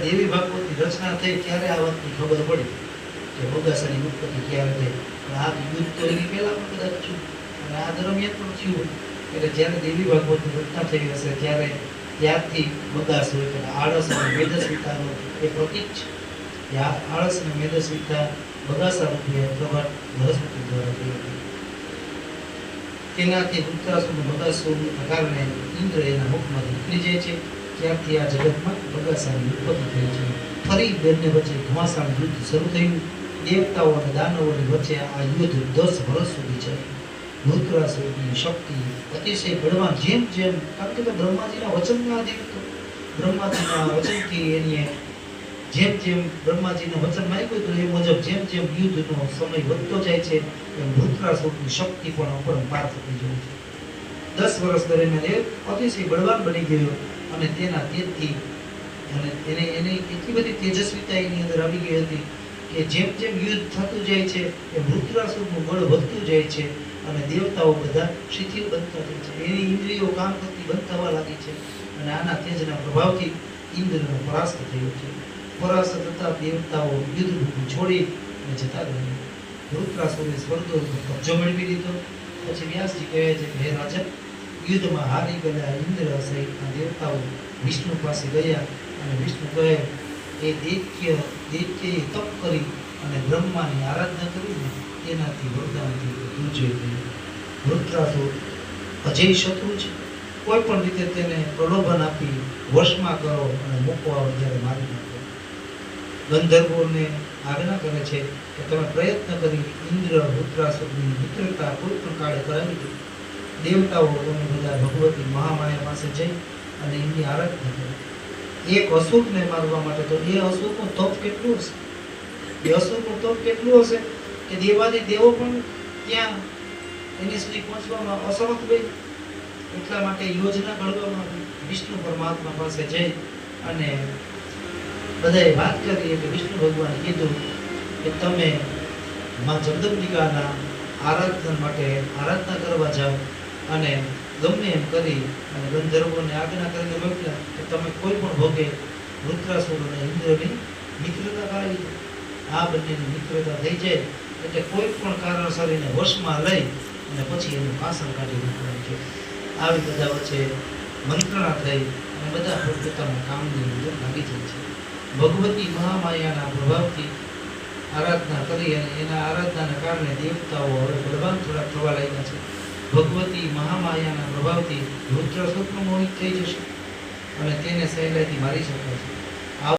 જ્યારે દેવી ભાગવતની રચના થઈ ત્યારે આ વાતની ખબર પડી કે બગાસાની ઉત્પત્તિ ક્યારે થઈ. પણ આ યુદ્ધ તો એની પહેલા પણ કદાચ થયું અને આ દરમિયાન પણ થયું. એટલે જ્યારે દેવી ભાગવતની રચના થઈ હશે ત્યારે ત્યારથી બગાસ હોય કે આળસ અને મેદસ્વીતાનું એ પ્રતીક છે. આળસ અને મેદસ્વીતા બગાસા રૂપે પ્રગટ બૃહસ્પતિ દ્વારા થઈ હતી. તેનાથી વૃત્રાસુરનું બગાસુરના કારણે ઇન્દ્ર એના મુખમાંથી નીકળી જાય છે. ત્યારથી આ જગતમાં બગાસાની ઉત્પત્તિ થઈ છે. ફરી બંને વચ્ચે ઘમાસાણ યુદ્ધ શરૂ થયું. દેવતાઓ અને દાનવોની વચ્ચે આ યુદ્ધ 10 વર્ષ સુધી છે. વૃત્રાસુરની શક્તિ અતિશય બળવાન જેમ જેમ, કારણ કે બ્રહ્માજીના વચનના આધીન હતો. બ્રહ્માજીના વચનથી એની જેમ જેમ બ્રહ્માજીના વચન માંગ્યું હતું એ મુજબ જેમ જેમ યુદ્ધનો સમય વધતો જાય છે એમ વૃત્રાસુરની શક્તિ પણ અપરંપાર થતી જાય છે. 10 વર્ષ દરમિયાન એ અતિશય બળવાન બની ગયો અને તેના તેજથી અને એને એટલી બધી તેજસ્વીતા એની અંદર આવી ગઈ હતી કે જેમ જેમ યુદ્ધ થતું જાય છે એ વૃત્રાસુરનું બળ વધતું જાય છે અને દેવતાઓ બધા શિથિલ બનતા જાય છે. એની ઇન્દ્રિયો કામ કરતી બંધ થવા લાગી છે અને આના તેજના પ્રભાવથી ઇન્દ્રનો પરાસ્ત થયો છે. પરાસ્ત થતા દેવતાઓ યુદ્ધભૂમિ છોડી અને જતા રહ્યા. વૃત્રાસુરે સ્વર્ગ ઉપર કબજો મેળવી લીધો. પછી વ્યાસજી કહે છે કે હે રાજન, યુદ્ધમાં હારી ગયેલા ઇન્દ્ર સહિતના દેવતાઓ વિષ્ણુ પાસે ગયા અને વિષ્ણુ કહે એ દૈત્યએ તપ કરી અને બ્રહ્માની આરાધના કરીને તેનાથી વરદાનથી દૂરજય થયું. વૃત્રાસુર અજય શત્રુ છે. કોઈ પણ રીતે તેને પ્રલોભન આપી વશમાં કરો અને મૂકવા જ્યારે મારી નાખો. ગંધર્વોને આજ્ઞા કરે છે કે તમે પ્રયત્ન કરી ઇન્દ્ર વૃત્રાસુરની મિત્રતા કોઈ પણ કાળે કરાવી દો. દેવતાઓ તમે બધા ભગવતી મહામાયા પાસે જઈ અને એમની આરાધના કરે. એક અસુરને મારવા માટે તો એ અસુરનું તપ કેટલું હશે? એ અસુરનું તપ કેટલું હશે કે દેવાદી દેવો પણ ત્યાં એની સુધી પહોંચવામાં અસમર્થ બની. એટલા માટે યોજના ઘડવામાં આવી. વિષ્ણુ પરમાત્મા પાસે જઈ અને બધાએ વાત કરી એટલે વિષ્ણુ ભગવાને કીધું કે તમે માં જગદંબિકાના આરાધના કરવા જાઓ અને ગમે એમ કરી અને ગંધર્વોને આજ્ઞા કરીને મોકલ્યા કે તમે કોઈ પણ ભોગે વૃત્રાસુર અને ઇન્દ્રની મિત્રતા કરાવી દો. આ બંનેની મિત્રતા થઈ જાય એટલે કોઈ પણ કારણસર એને વશમાં લઈ અને પછી એનું પાસણ કાઢી નાખવાનું છે. આવી બધા વચ્ચે મંત્રણા થઈ અને બધા પોતાના કામની અંદર લાગી જાય છે. ભગવતી મહામાયાના પ્રભાવથી આરાધના કરી અને એના આરાધનાના કારણે દેવતાઓ હવે બળવાન થોડા થવા લાગ્યા છે. ભગવતી મહામાયાના પ્રભાવથી વૃત્રાસુર મોહિત થઈ જશે અને તેને સહેલાઈથી મારી શકાય છે.